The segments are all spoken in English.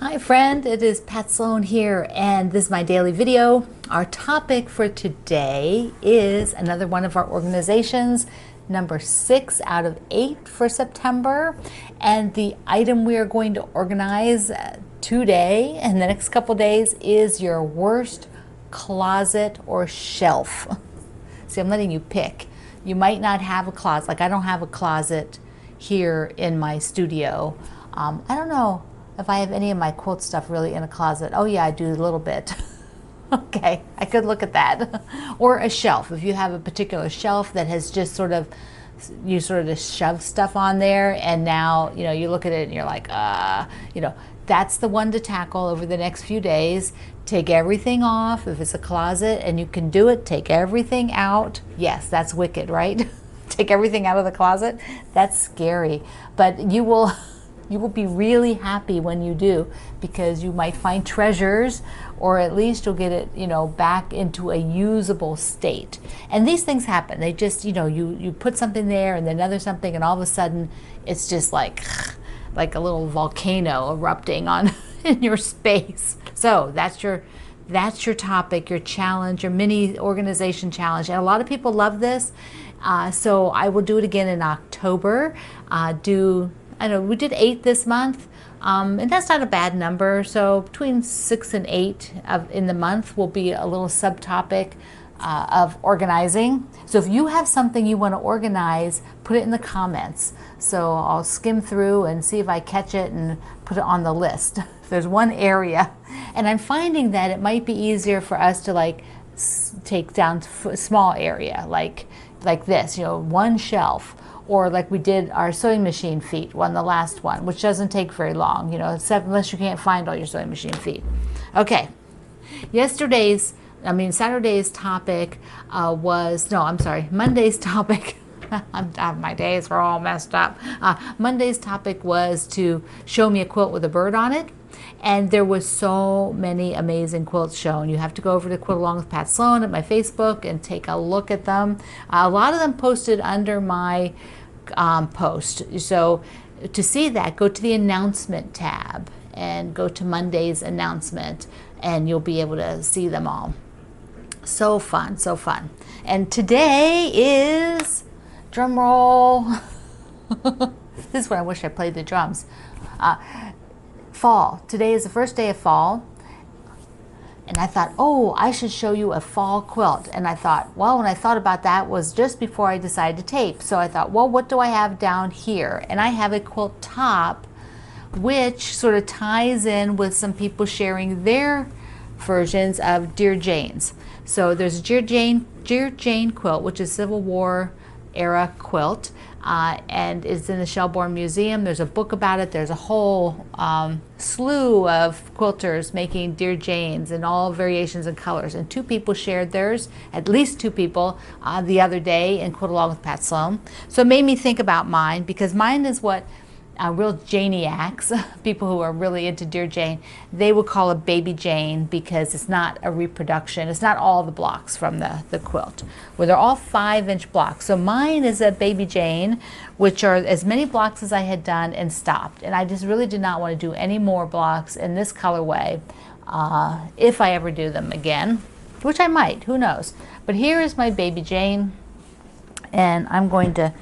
Hi friend, it is Pat Sloan here, and this is my daily video. Our topic for today is another one of our organizations, number 6 out of 8 for September. And the item we are going to organize today and the next couple days is your worst closet or shelf. See, I'm letting you pick. You might not have a closet, like I don't have a closet here in my studio. I don't know if I have any of my quilt stuff really in a closet. Oh yeah, I do a little bit. Okay, I could look at that. Or a shelf. If you have a particular shelf that has just you sort of shove stuff on there, and now, you look at it and you're like, that's the one to tackle over the next few days. Take everything off. If it's a closet and you can do it, take everything out. Yes, that's wicked, right? Take everything out of the closet. That's scary, but you will be really happy when you do, because you might find treasures, or at least you'll get it, back into a usable state. And these things happen. They just, you put something there and then another something, and all of a sudden it's just like a little volcano erupting on in your space. So that's your topic, your challenge, your mini organization challenge. And a lot of people love this. So I will do it again in October. I know we did 8 this month, and that's not a bad number. So between 6 and 8 in the month will be a little subtopic of organizing. So if you have something you want to organize, put it in the comments. So I'll skim through and see if I catch it and put it on the list. If there's one area, and I'm finding that it might be easier for us to take down a small area, like this, one shelf. Or like we did our sewing machine feet the last one, which doesn't take very long, except unless you can't find all your sewing machine feet. Okay, Saturday's topic Monday's topic. My days are all messed up. Monday's topic was to show me a quilt with a bird on it. And there was so many amazing quilts shown. You have to go over to Quilt Along with Pat Sloan at my Facebook and take a look at them. A lot of them posted under my post. So to see that, go to the announcement tab and go to Monday's announcement, and you'll be able to see them all. So fun, so fun. And today is, drum roll. This is where I wish I played the drums. Fall. Today is the first day of fall, and I thought, I should show you a fall quilt. And I thought, when I thought about that was just before I decided to tape. So I thought, what do I have down here? And I have a quilt top, which sort of ties in with some people sharing their versions of Dear Jane's. So there's a Dear Jane quilt, which is Civil War era quilt. And it's in the Shelbourne Museum. There's a book about it. There's a whole slew of quilters making Dear Janes in all variations and colors. And 2 people shared theirs, at least 2 people, the other day in Quilt Along with Pat Sloan. So it made me think about mine, because mine is what real Janiacs, people who are really into Dear Jane, they would call a baby Jane, because it's not a reproduction. It's not all the blocks from the quilt. Well, they're all 5-inch blocks. So mine is a baby Jane, which are as many blocks as I had done and stopped. And I just really did not want to do any more blocks in this colorway if I ever do them again, which I might, who knows. But here is my baby Jane, and I'm going to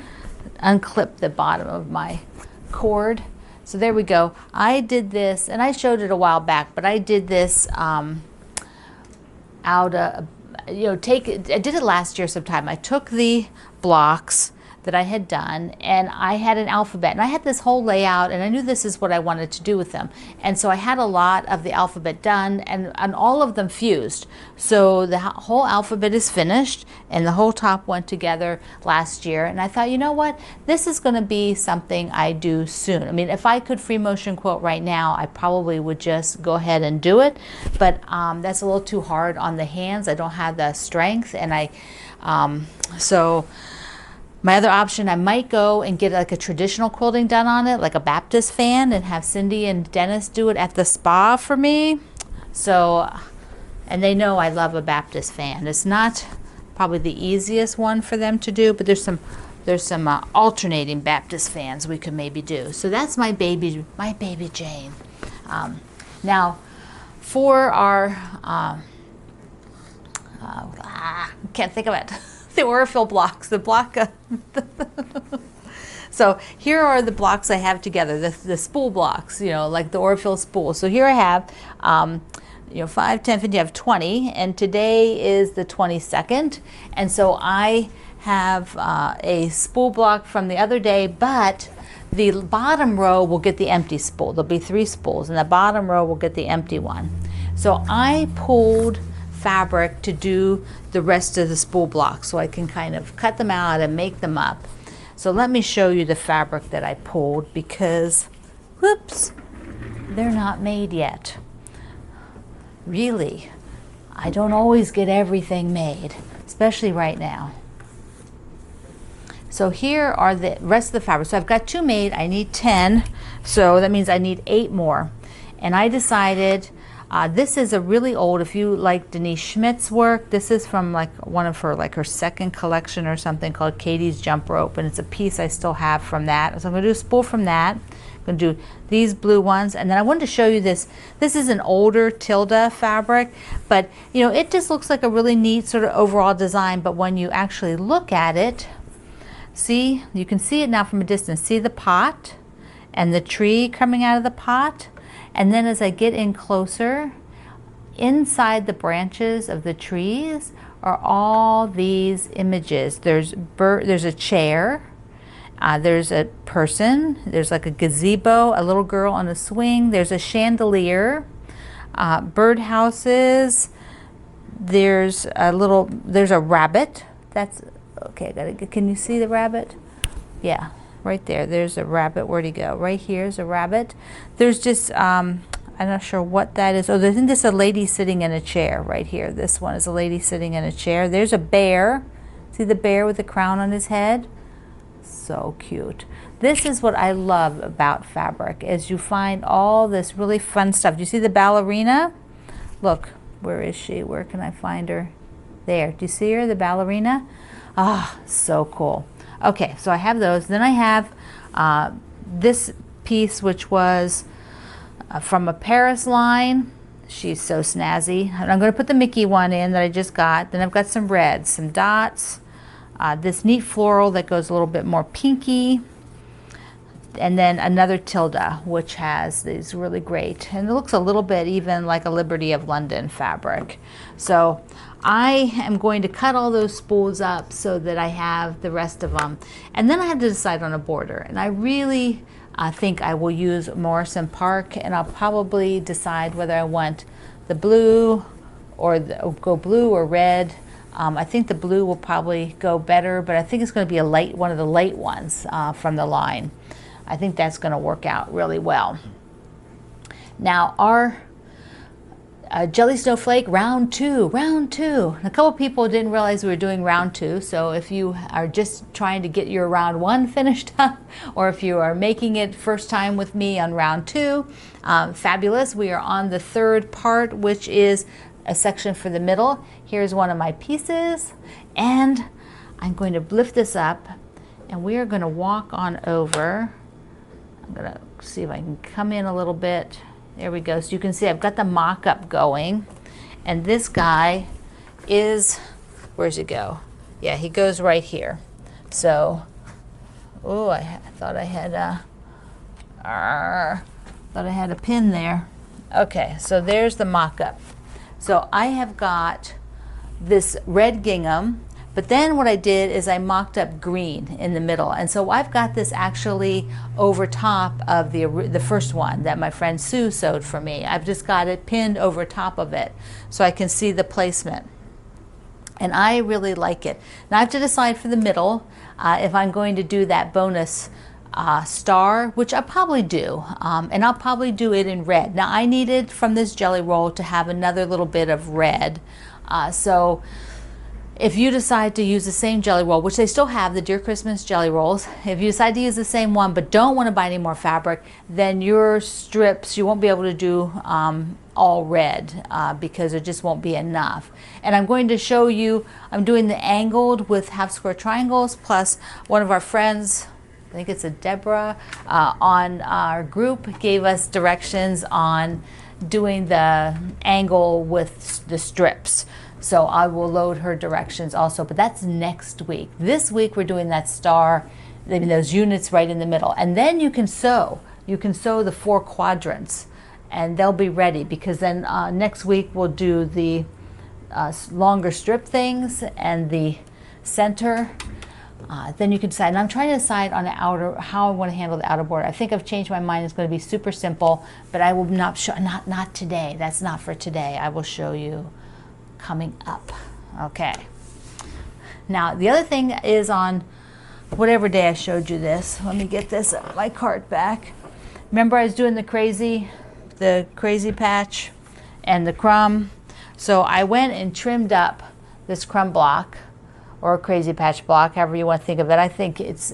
unclip the bottom of my cord. So there we go. I did this, and I showed it a while back, but I did this I did it last year sometime. I took the blocks that I had done, and I had an alphabet, and I had this whole layout, and I knew this is what I wanted to do with them. And so I had a lot of the alphabet done, and all of them fused. So the whole alphabet is finished, and the whole top went together last year. And I thought, you know what, this is going to be something I do soon. I mean, if I could free motion quilt right now, I probably would just go ahead and do it, but that's a little too hard on the hands. I don't have the strength, and so my other option, I might go and get like a traditional quilting done on it, like a Baptist fan, and have Cindy and Dennis do it at the spa for me. So, and they know I love a Baptist fan. It's not probably the easiest one for them to do, but there's some alternating Baptist fans we could maybe do. So that's my baby Jane. Now, for our, can't think of it, the Aurifil blocks, the block, so here are the blocks I have together, the spool blocks, you know, like the Aurifil spool. So here I have, you know, 5, 10, 15, I have 20, and today is the 22nd. And so I have a spool block from the other day, but the bottom row will get the empty spool. There'll be 3 spools, and the bottom row will get the empty one. So I pulled fabric to do the rest of the spool blocks so I can kind of cut them out and make them up. So let me show you the fabric that I pulled because, whoops, they're not made yet. Really, I don't always get everything made, especially right now. So here are the rest of the fabric. So I've got 2 made, I need 10, so that means I need 8 more. And I decided, this is a really old, if you like Denise Schmidt's work, this is from like one of her, like her second collection or something called Katie's Jump Rope, and it's a piece I still have from that. So I'm gonna do a spool from that. I'm gonna do these blue ones, and then I wanted to show you this. This is an older Tilda fabric, but you know, it just looks like a really neat sort of overall design, but when you actually look at it, see, you can see it now from a distance. See the pot and the tree coming out of the pot? And then as I get in closer, inside the branches of the trees are all these images. There's a chair, there's a person, there's like a gazebo, a little girl on a swing, there's a chandelier, birdhouses, there's a rabbit. That's, okay, can you see the rabbit? Yeah. Right there, there's a rabbit. Where'd he go? Right here's a rabbit. There's just, I'm not sure what that is. Oh, I think there's a lady sitting in a chair right here. This one is a lady sitting in a chair. There's a bear. See the bear with the crown on his head? So cute. This is what I love about fabric, is you find all this really fun stuff. Do you see the ballerina? Look, where is she? Where can I find her? There, do you see her, the ballerina? Ah, so cool. Okay, so I have those. Then I have this piece, which was from a Paris line. She's so snazzy. And I'm going to put the Mickey one in that I just got. Then I've got some reds, some dots, this neat floral that goes a little bit more pinky, and then another Tilda, which has these really great, and it looks a little bit even like a Liberty of London fabric. So I am going to cut all those spools up so that I have the rest of them. And then I have to decide on a border. And I really think I will use Morrison Park, and I'll probably decide whether I want the blue or go blue or red. I think the blue will probably go better, but I think it's going to be a light, one of the light ones from the line. I think that's going to work out really well. Now our Jelly Snowflake round two. And a couple people didn't realize we were doing round 2, so if you are just trying to get your round 1 finished up, or if you are making it first time with me on round 2, fabulous. We are on the 3rd part, which is a section for the middle. Here's one of my pieces, and I'm going to lift this up, and we are going to walk on over. I'm going to see if I can come in a little bit. There we go. So you can see I've got the mock-up going, and this guy is, where's he go? Yeah, he goes right here. So, oh, I thought I had a pin there. Okay, so there's the mock-up. So I have got this red gingham, but then what I did is I mocked up green in the middle. And so I've got this actually over top of the first one that my friend Sue sewed for me. I've just got it pinned over top of it so I can see the placement. And I really like it. Now I have to decide for the middle if I'm going to do that bonus star, which I'll probably do, and I'll probably do it in red. Now I needed from this jelly roll to have another little bit of red, so if you decide to use the same jelly roll, which they still have, the Dear Christmas jelly rolls, if you decide to use the same one but don't want to buy any more fabric, then your strips, you won't be able to do all red because there just won't be enough. And I'm going to show you, I'm doing the angled with half square triangles, plus one of our friends, I think it's a Deborah, on our group gave us directions on doing the angle with the strips. So I will load her directions also, but that's next week. This week we're doing that star, those units right in the middle. And then you can sew. You can sew the 4 quadrants and they'll be ready, because then next week we'll do the longer strip things and the center. Then you can decide, and I'm trying to decide on the outer, how I want to handle the outer border. I think I've changed my mind. It's going to be super simple, but I will not show, not today. That's not for today. I will show you coming up. Okay. Now, the other thing is on whatever day I showed you this. Let me get this my cart back. Remember I was doing the crazy patch and the crumb. So I went and trimmed up this crumb block, or a crazy patch block, however you want to think of it. I think it's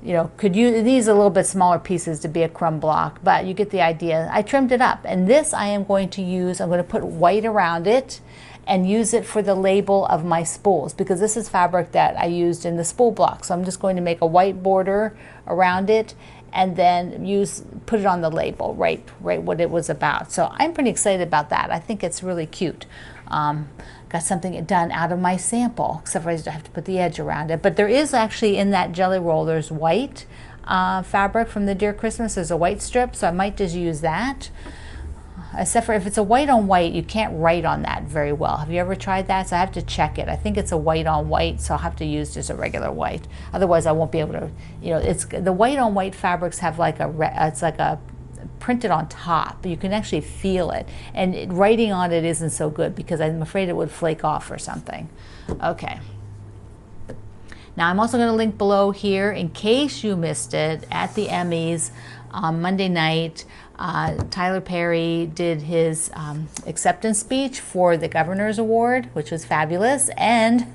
you know, it needs a little bit smaller pieces to be a crumb block, but you get the idea. I trimmed it up, and this I am going to use, I'm going to put white around it and use it for the label of my spools, because this is fabric that I used in the spool block. So I'm just going to make a white border around it and then put it on the label, right what it was about. So I'm pretty excited about that. I think it's really cute. Got something done out of my sample, except for I have to put the edge around it. But there is actually in that jelly roll, there's white fabric from the Dear Christmas. There's a white strip, so I might just use that. Except for if it's a white on white, you can't write on that very well. Have you ever tried that? So I have to check it. I think it's a white on white, so I'll have to use just a regular white. Otherwise, I won't be able to, you know, it's the white on white fabrics have like it's like a printed on top. You can actually feel it, and writing on it isn't so good because I'm afraid it would flake off or something. Okay. Now I'm also going to link below here, in case you missed it, at the Emmys on Monday night. Tyler Perry did his acceptance speech for the Governor's Award, which was fabulous, and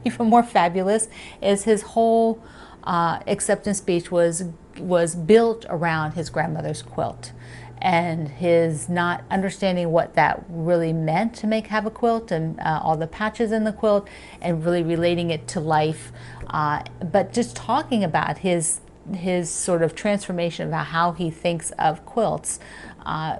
even more fabulous is his whole acceptance speech was built around his grandmother's quilt, and his not understanding what that really meant to have a quilt, and all the patches in the quilt, and really relating it to life, but just talking about his sort of transformation about how he thinks of quilts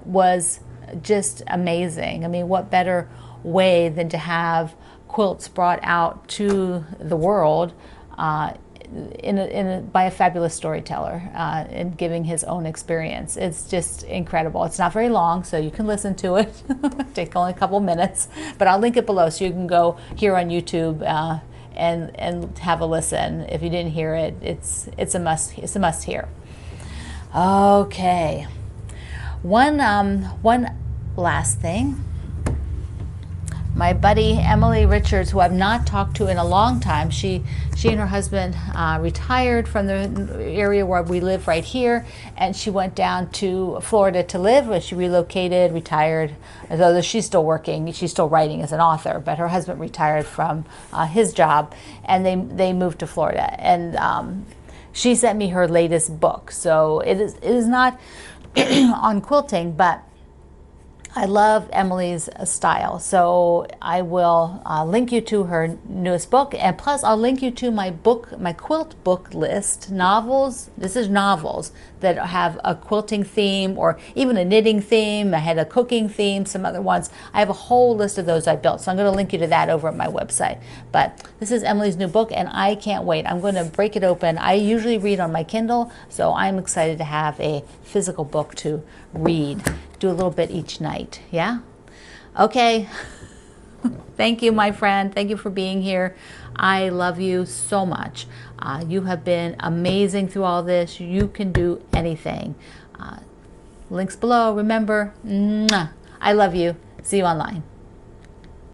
was just amazing. I mean, what better way than to have quilts brought out to the world by a fabulous storyteller, and giving his own experience. It's just incredible. It's not very long, so you can listen to it. Take only a couple minutes, but I'll link it below so you can go here on YouTube and have a listen. If you didn't hear it, it's a must hear. Okay, one last thing. My buddy Emily Richards, who I've not talked to in a long time, she and her husband retired from the area where we live right here, and she went down to Florida to live. Where she relocated, retired, although she's still working, she's still writing as an author, but her husband retired from his job, and they moved to Florida. And she sent me her latest book. So it is not on quilting, but I love Emily's style, so I will link you to her newest book, and plus I'll link you to my quilt book list, novels. This is novels that have a quilting theme, or even a knitting theme. I had a cooking theme, some other ones. I have a whole list of those I built, so I'm going to link you to that over at my website. But this is Emily's new book, and I can't wait. I'm going to break it open. I usually read on my Kindle, so I'm excited to have a physical book to read. Do a little bit each night, yeah? Okay. Thank you, my friend. Thank you for being here. I love you so much. You have been amazing through all this. You can do anything. Links below. Remember, I love you. See you online.